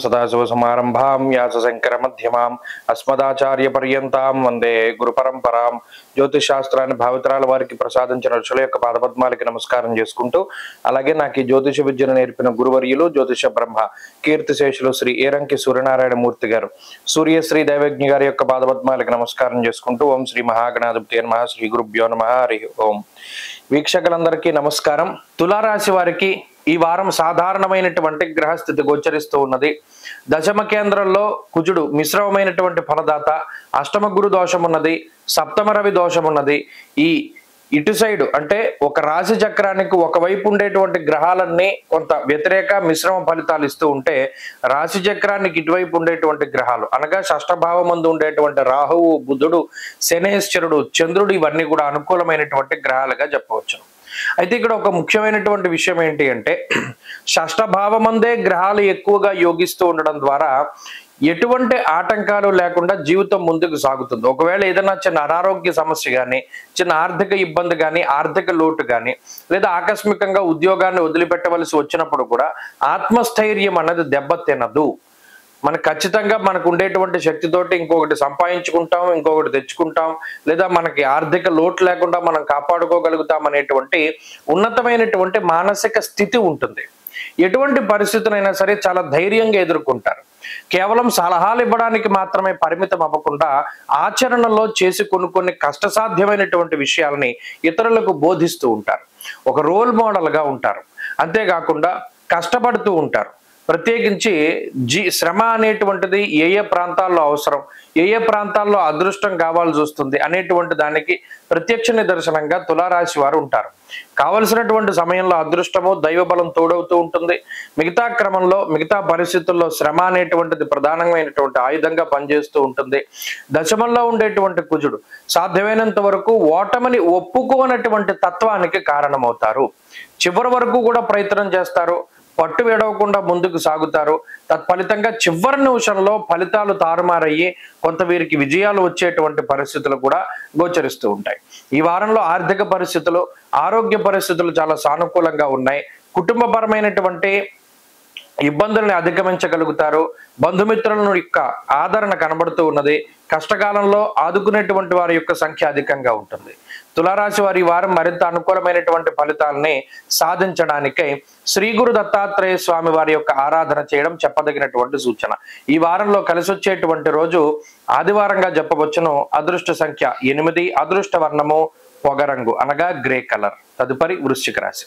सदाशिवसमारंभां व्यासशंकरमध्यमां अस्मदाचार्यपर्यन्तां వందే గురు పరంపరాం. జ్యోతిష్ శాస్త్రాన్ని భావితరాల వారికి ప్రసాదించిన ఋషుల యొక్క పాదపద్మాలకి నమస్కారం చేసుకుంటూ, అలాగే నాకు ఈ జ్యోతిష విద్యను నేర్పిన గురువర్యులు జ్యోతిష బ్రహ్మ కీర్తిశేషులు శ్రీ ఏరంకి సూర్యనారాయణ మూర్తి గారు, సూర్యశ్రీ దైవజ్ఞ గారి యొక్క పాదపద్మాలకి నమస్కారం చేసుకుంటూ, ఓం శ్రీ మహాగణాధిపతి నమః, శ్రీ గురుభ్యో నమః, హరి ఓం. వీక్షకులందరికీ నమస్కారం. తులారాశి వారికి ఈ వారం సాధారణమైనటువంటి గ్రహస్థితి గోచరిస్తూ ఉన్నది. దశమ కేంద్రంలో కుజుడు మిశ్రమమైనటువంటి ఫలదాత, అష్టమ గురు దోషం ఉన్నది, సప్తమ రవి దోషం ఉన్నది. ఈ ఇటు సైడు అంటే ఒక రాశి చక్రానికి ఒకవైపు ఉండేటువంటి గ్రహాలన్నీ కొంత వ్యతిరేక మిశ్రమ ఫలితాలు ఇస్తూ ఉంటే, రాశి చక్రానికి ఇటువైపు ఉండేటువంటి గ్రహాలు అనగా షష్ఠభావం ముందు ఉండేటువంటి రాహువు, బుధుడు, శనేశ్వరుడు, చంద్రుడు ఇవన్నీ కూడా అనుకూలమైనటువంటి గ్రహాలుగా చెప్పవచ్చు. అయితే ఇక్కడ ఒక ముఖ్యమైనటువంటి విషయం ఏంటి అంటే, షష్ఠభావమందే గ్రహాలు ఎక్కువగా యోగిస్తూ ఉండడం ద్వారా ఎటువంటి ఆటంకాలు లేకుండా జీవితం ముందుకు సాగుతుంది. ఒకవేళ ఏదైనా చిన్న అనారోగ్య సమస్య కానీ, చిన్న ఆర్థిక ఇబ్బంది కానీ, ఆర్థిక లోటు కానీ, లేదా ఆకస్మికంగా ఉద్యోగాన్ని వదిలిపెట్టవలసి వచ్చినప్పుడు కూడా ఆత్మస్థైర్యం అన్నది దెబ్బతినదు. మనకు ఖచ్చితంగా మనకు ఉండేటువంటి శక్తితోటి ఇంకొకటి సంపాదించుకుంటాం, ఇంకొకటి తెచ్చుకుంటాం, లేదా మనకి ఆర్థిక లోటు లేకుండా మనం కాపాడుకోగలుగుతాం అనేటువంటి ఉన్నతమైనటువంటి మానసిక స్థితి ఉంటుంది. ఎటువంటి పరిస్థితులైనా సరే చాలా ధైర్యంగా ఎదుర్కొంటారు. కేవలం సలహాలు ఇవ్వడానికి మాత్రమే పరిమితం అవ్వకుండా ఆచరణలో చేసి కొన్ని కష్టసాధ్యమైనటువంటి విషయాలని ఇతరులకు బోధిస్తూ ఉంటారు. ఒక రోల్ మోడల్గా ఉంటారు. అంతేకాకుండా కష్టపడుతూ ఉంటారు. ప్రత్యేకించి శ్రమ అనేటువంటిది ఏ ఏ ప్రాంతాల్లో అవసరం, ఏ ఏ ప్రాంతాల్లో అదృష్టం కావాల్సి వస్తుంది అనేటువంటి దానికి ప్రత్యక్ష నిదర్శనంగా తులారాశి వారు ఉంటారు. కావలసినటువంటి సమయంలో అదృష్టము, దైవబలం తోడవుతూ ఉంటుంది. మిగతా క్రమంలో, మిగతా పరిస్థితుల్లో శ్రమ అనేటువంటిది ప్రధానమైనటువంటి ఆయుధంగా పనిచేస్తూ ఉంటుంది. దశమంలో ఉండేటువంటి కుజుడు సాధ్యమైనంత వరకు ఓటమిని ఒప్పుకోనటువంటి తత్వానికి కారణమవుతారు. చివరి వరకు కూడా ప్రయత్నం చేస్తారు, పట్టు విడవకుండా ముందుకు సాగుతారు. తత్ఫలితంగా చివరి నిమిషంలో ఫలితాలు తారుమారయ్యి కొంత వీరికి విజయాలు వచ్చేటువంటి పరిస్థితులు కూడా గోచరిస్తూ ఉంటాయి. ఈ వారంలో ఆర్థిక పరిస్థితులు, ఆరోగ్య పరిస్థితులు చాలా సానుకూలంగా ఉన్నాయి. కుటుంబపరమైనటువంటి ఇబ్బందుల్ని అధిగమించగలుగుతారు. బంధుమిత్రుల యొక్క ఆదరణ కనబడుతూ ఉన్నది. కష్టకాలంలో ఆదుకునేటువంటి వారి యొక్క సంఖ్య అధికంగా ఉంటుంది. తులారాశి వారి వారం మరింత అనుకూలమైనటువంటి ఫలితాలని సాధించడానికై శ్రీ గురు దత్తాత్రేయ స్వామి వారి యొక్క ఆరాధన చేయడం చెప్పదగినటువంటి సూచన. ఈ వారంలో కలిసి వచ్చేటువంటి రోజు ఆదివారంగా చెప్పవచ్చును. అదృష్ట సంఖ్య 8, అదృష్ట వర్ణము పొగరంగు అనగా గ్రే కలర్. తదుపరి వృశ్చిక రాశి.